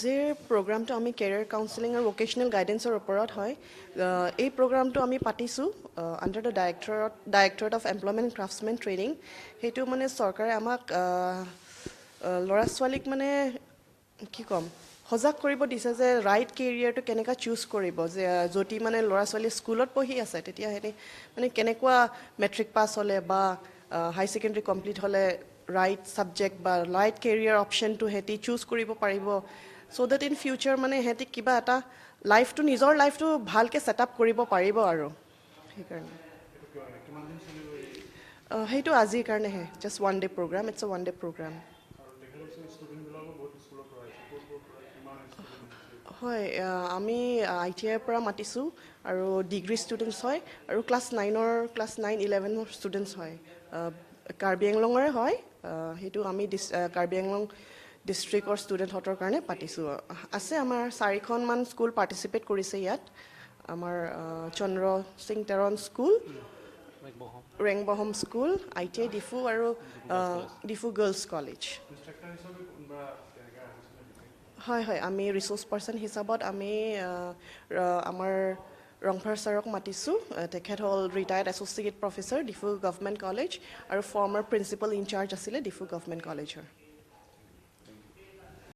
আজিৰ প্ৰগ্ৰামটো আমি কেৰিয়াৰ কাউন্সেলিং আৰু ভোকেশ্যনেল গাইডেন্সৰ ওপৰত হয়। এই প্ৰগ্ৰামটো আমি পাতিছোঁ under the directorate of employment craftsmen training. সেইটো মানে চৰকাৰে আমাক ল'ৰা ছোৱালীক মানে কি ক'ম সজাগ কৰিব দিছে যে ৰাইট কেৰিয়াৰটো কেনেকৈ চুজ কৰিব, যে যদি মানে ল'ৰা ছোৱালী স্কুলত পঢ়ি আছে তেতিয়া সিহঁতি মানে কেনেকুৱা মেট্ৰিক পাছ হ'লে বা হাই ছেকেণ্ডেৰী কমপ্লিট হ'লে ৰাইট ছাবজেক্ট বা ৰাইট কেৰিয়াৰ অপশ্যনটো সিহঁতি চুজ কৰিব পাৰিব, চ' ডেট ইন ফিউচাৰ মানে সিহঁতি কিবা এটা নিজৰ লাইফটো ভালকৈ ছেট আপ কৰিব পাৰিব আৰু সেইকাৰণে সেইটো আজিৰ কাৰণেহে just one day program. It's a one day program. হয়, আমি ITIৰ পৰা মাতিছোঁ আৰু ডিগ্ৰী ষ্টুডেণ্টছ হয় আৰু ক্লাছ 9-11 ষ্টুডেণ্টছ হয়। কাৰ্বি আংলঙৰে হয়। সেইটো আমি কাৰ্বি আংলং ডিষ্ট্ৰিক্টৰ ষ্টুডেণ্টহঁতৰ কাৰণে পাতিছোঁ। আছে আমাৰ 4খনমান স্কুল পাৰ্টিচিপেট কৰিছে ইয়াত। আমাৰ চন্দ্ৰ Singh Teron school, ৰেংবহম school, ITI Diphu আৰু ডিফু গাৰ্লছ কলেজ। হয়, আমি ৰিচোৰ্চ পাৰ্চন হিচাপত আমি আমাৰ ৰংভাৰ ছাৰক মাতিছোঁ। তেখেত হ'ল retired associate professor Diphu government college আৰু ফৰ্মাৰ প্ৰিন্সিপাল ইনচাৰ্জ আছিলে ডিফু গভৰ্ণমেণ্ট কলেজৰ।